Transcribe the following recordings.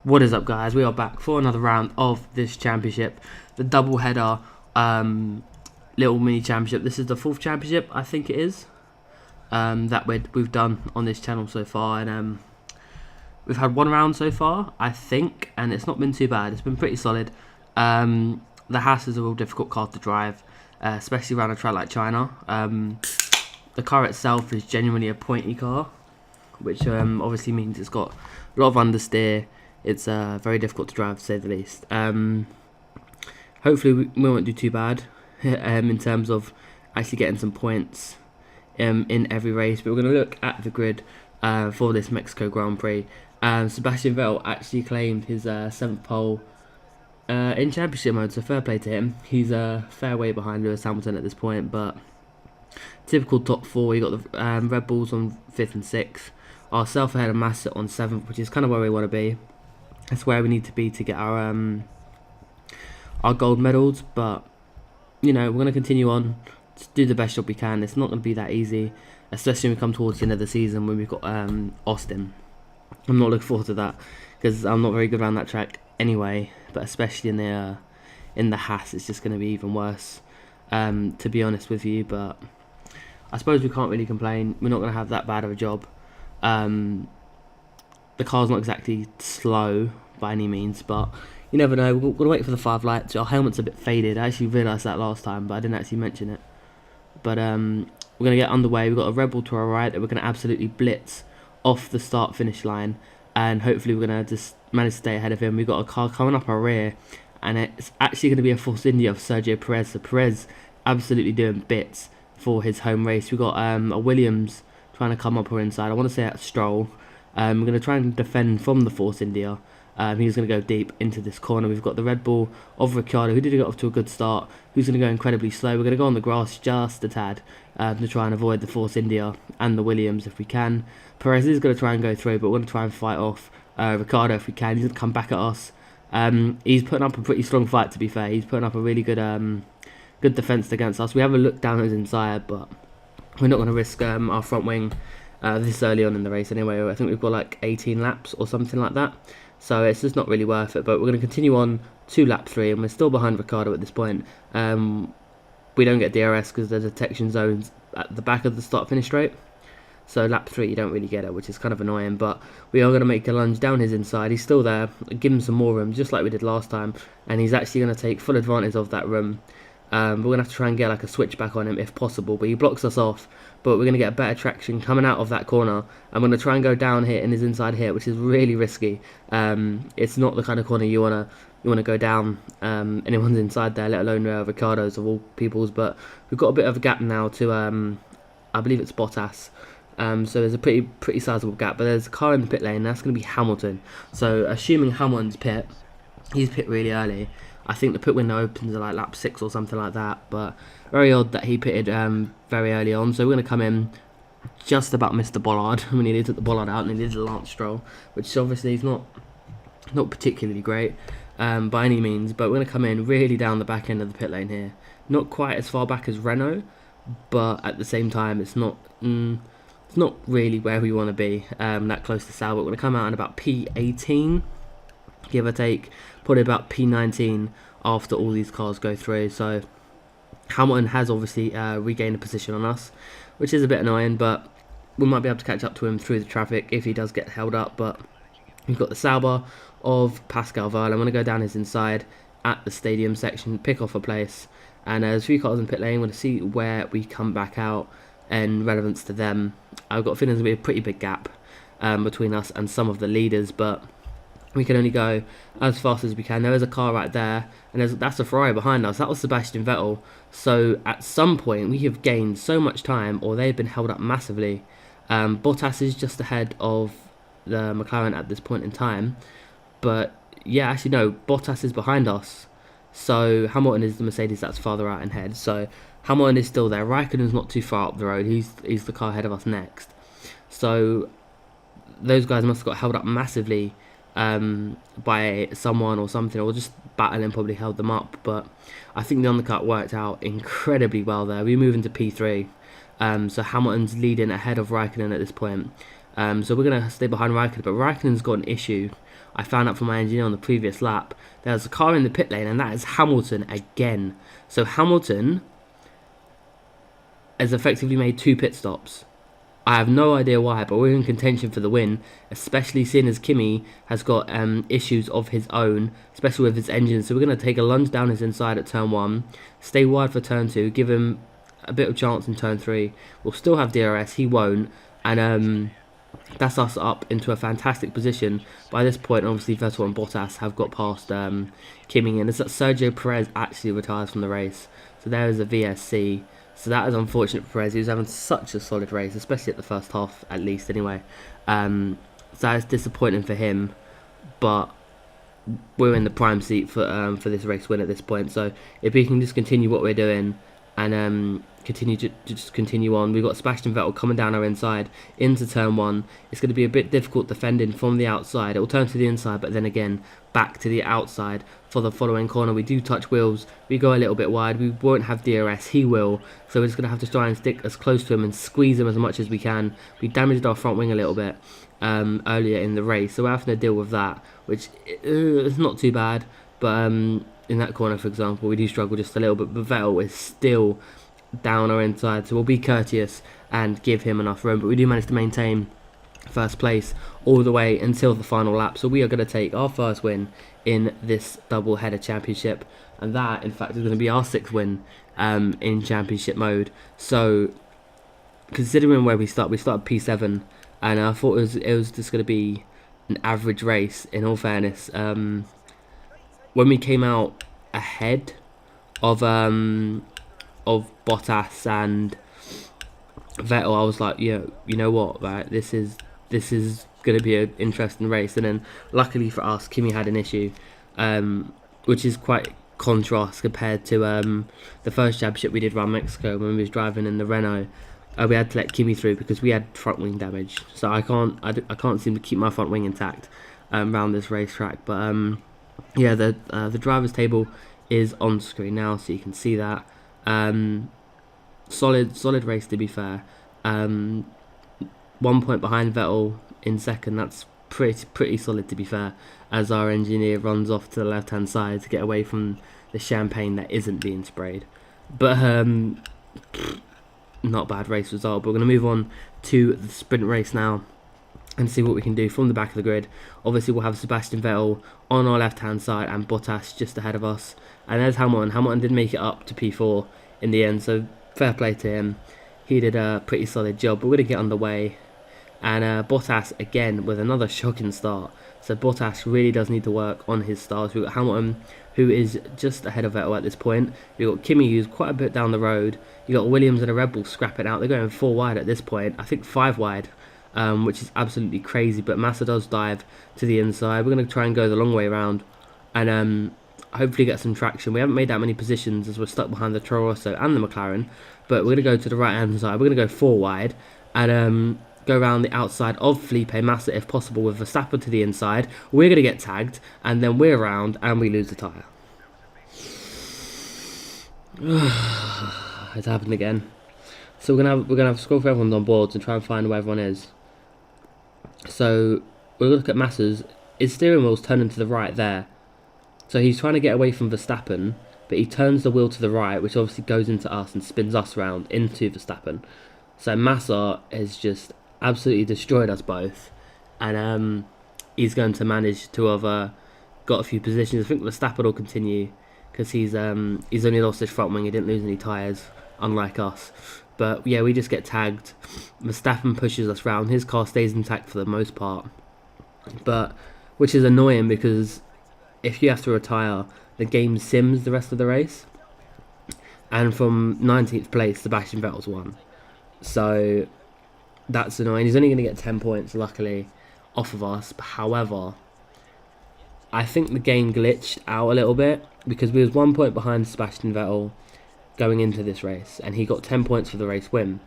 What is up, guys? We are back for another round of this championship, the double header little mini championship. This is the fourth championship, I think it is, that we've done on this channel so far, and we've had one round so far, I think, and it's not been too bad. It's been pretty solid. The Haas is a real difficult car to drive, especially around a track like China. The car itself is genuinely a pointy car, which obviously means it's got a lot of understeer. It's very difficult to drive, to say the least. Hopefully we won't do too bad in terms of actually getting some points in every race. But we're going to look at the grid for this Mexico Grand Prix. Sebastian Vettel actually claimed his 7th pole in championship mode, so fair play to him. He's a fair way behind Lewis Hamilton at this point, but typical top 4. You got the Red Bulls on 5th and 6th. Ourselves ahead of Massa on 7th, which is kind of where we want to be. That's where we need to be to get our gold medals. But you know, we're going to continue on to do the best job we can. It's not going to be that easy, especially when we come towards the end of the season when we've got Austin. I'm not looking forward to that because I'm not very good around that track anyway. But especially in the Haas, it's just going to be even worse. To be honest with you, but I suppose we can't really complain. We're not going to have that bad of a job. The car's not exactly slow by any means, but you never know. We're going to wait for the 5 lights. Our helmet's a bit faded. I actually realised that last time, but I didn't actually mention it. But we're going to get underway. We've got a Red Bull to our right that we're going to absolutely blitz off the start-finish line, and hopefully we're going to just manage to stay ahead of him. We've got a car coming up our rear, and it's actually going to be a Force India for Sergio Perez. So Perez absolutely doing bits for his home race. We've got a Williams trying to come up our inside. I want to say that's Stroll. We're going to try and defend from the Force India. He's going to go deep into this corner. We've got the Red Bull of Ricciardo, who did get off to a good start, who's going to go incredibly slow. We're going to go on the grass just a tad to try and avoid the Force India and the Williams if we can. Perez is going to try and go through, but we're going to try and fight off Ricciardo if we can. He's going to come back at us. He's putting up a pretty strong fight, to be fair. He's putting up a really good good defence against us. We have a look down his inside, but we're not going to risk our front wing this early on in the race anyway. I think we've got like 18 laps or something like that, so it's just not really worth it. But we're going to continue on to lap 3, and we're still behind Ricciardo at this point. We don't get DRS because the detection zones at the back of the start-finish straight, so lap 3 you don't really get it, which is kind of annoying. But we are going to make a lunge down his inside. He's still there. Give him some more room, just like we did last time, and he's actually going to take full advantage of that room. We're going to have to try and get like a switchback on him if possible, but he blocks us off. But we're going to get better traction coming out of that corner. I'm going to try and go down here in his inside here, which is really risky. It's not the kind of corner you want to go down anyone's inside there, let alone Ricciardo's of all people's. But we've got a bit of a gap now to I believe it's Bottas. So there's a pretty sizable gap, but there's a car in the pit lane. That's going to be Hamilton. So assuming Hamilton's pit, he's pit really early. I think the pit window opens at like lap 6 or something like that, but very odd that he pitted very early on. So we're going to come in, just about missed the bollard. I mean, he took the bollard out and he did the Lance Stroll, which obviously is not particularly great by any means, but we're going to come in really down the back end of the pit lane here. Not quite as far back as Renault, but at the same time it's not really where we want to be, that close to Sauber. We're going to come out in about P18, give or take, probably about P19 after all these cars go through. So Hamilton has obviously regained a position on us, which is a bit annoying, but we might be able to catch up to him through the traffic if he does get held up. But we've got the Sauber of Pascal Wehrle. I'm going to go down his inside at the stadium section, pick off a place, and there's 3 cars in pit lane. I'm going to see where we come back out in relevance to them. I've got a feeling there's going to be a pretty big gap between us and some of the leaders, but we can only go as fast as we can. There is a car right there, and that's a Ferrari behind us. That was Sebastian Vettel. So at some point we have gained so much time, or they've been held up massively. Bottas is just ahead of the McLaren at this point in time, but yeah, actually no, Bottas is behind us. So Hamilton is the Mercedes that's farther out ahead. So Hamilton is still there. Raikkonen's not too far up the road. He's the car ahead of us next. So those guys must have got held up massively by someone or something, or just battling probably held them up. But I think the undercut worked out incredibly well there. We move into P3, so Hamilton's leading ahead of Raikkonen at this point. So we're going to stay behind Raikkonen, but Raikkonen's got an issue. I found out from my engineer on the previous lap. There's a car in the pit lane, and that is Hamilton again. So Hamilton has effectively made 2 pit stops. I have no idea why, but we're in contention for the win, especially seeing as Kimi has got issues of his own, especially with his engine. So we're going to take a lunge down his inside at turn 1, stay wide for turn 2, give him a bit of chance in turn 3. We'll still have DRS, he won't, and that's us up into a fantastic position. By this point, obviously, Vettel and Bottas have got past Kimi, and it's that Sergio Perez actually retires from the race. So there is a VSC. So that is unfortunate for Perez. He was having such a solid race, especially at the first half, at least, anyway. So that is disappointing for him, but we're in the prime seat for this race win at this point. So if we can just continue what we're doing and continue on. We've got Sebastian Vettel coming down our inside into turn 1. It's going to be a bit difficult defending from the outside. It will turn to the inside, but then again back to the outside for the following corner. We do touch wheels. We go a little bit wide. We won't have DRS. He will. So we're just going to have to try and stick as close to him and squeeze him as much as we can. We damaged our front wing a little bit earlier in the race, so we're having to deal with that, which is not too bad. But in that corner, for example, we do struggle just a little bit. But Vettel is still down our inside, so we'll be courteous and give him enough room. But we do manage to maintain first place all the way until the final lap. So we are going to take our first win in this double header championship, and that in fact is going to be our 6th win in championship mode. So considering where we start P7, and I thought it was just going to be an average race, in all fairness. When we came out ahead of Bottas and Vettel, I was like, you know what, right? This is going to be an interesting race. And then luckily for us, Kimi had an issue, which is quite contrast compared to the first championship we did around Mexico when we was driving in the Renault. We had to let Kimi through because we had front wing damage, so I can't seem to keep my front wing intact around this racetrack. But yeah, the drivers' table is on screen now, so you can see that. Solid race, to be fair. 1 point behind Vettel in second. That's pretty solid, to be fair, as our engineer runs off to the left hand side to get away from the champagne that isn't being sprayed. But not a bad race result. But we're going to move on to the sprint race now and see what we can do from the back of the grid. Obviously, we'll have Sebastian Vettel on our left hand side and Bottas just ahead of us. And there's Hamilton. Hamilton did make it up to P4 in the end, so fair play to him. He did a pretty solid job. But we're going to get underway. And Bottas again with another shocking start. So Bottas really does need to work on his starts. We've got Hamilton, who is just ahead of Vettel at this point. We've got Kimi, who's quite a bit down the road. You've got Williams and a Red Bull scrapping out. They're going 4 wide at this point. I think 5 wide, which is absolutely crazy. But Massa does dive to the inside. We're going to try and go the long way around and hopefully get some traction. We haven't made that many positions as we're stuck behind the Toro Rosso and the McLaren. But we're going to go to the right-hand side. We're going to go 4 wide and go around the outside of Felipe Massa if possible with Verstappen to the inside. We're going to get tagged, and then we're around and we lose the tyre. It's happened again. So we're gonna have to scroll for everyone's on boards and try and find where everyone is. So we'll look at Massa's. His steering wheel's turning to the right there. So he's trying to get away from Verstappen, but he turns the wheel to the right, which obviously goes into us and spins us around into Verstappen. So Massa has just absolutely destroyed us both, and he's going to manage to have got a few positions. I think Verstappen will continue because he's only lost his front wing. He didn't lose any tyres, unlike us. But yeah, we just get tagged. Verstappen pushes us round. His car stays intact for the most part, but which is annoying because if you have to retire, the game sims the rest of the race. And from 19th place, Sebastian Vettel's won. So that's annoying. He's only going to get 10 points, luckily, off of us. However, I think the game glitched out a little bit because we was 1 point behind Sebastian Vettel going into this race, and he got 10 points for the race win.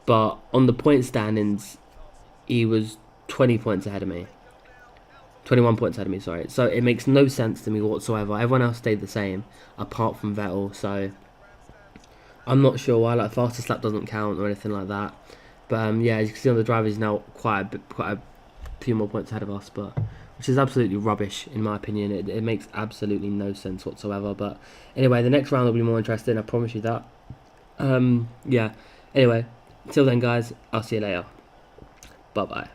But on the point standings, he was 20 points ahead of me. 21 points ahead of me, sorry. So it makes no sense to me whatsoever. Everyone else stayed the same, apart from Vettel. So I'm not sure why, like, fastest lap doesn't count or anything like that. But yeah, as you can see on the drivers, he's now quite a few more points ahead of us, but which is absolutely rubbish in my opinion. It makes absolutely no sense whatsoever. But anyway, the next round will be more interesting. I promise you that. Yeah. Anyway, till then, guys, I'll see you later. Bye bye.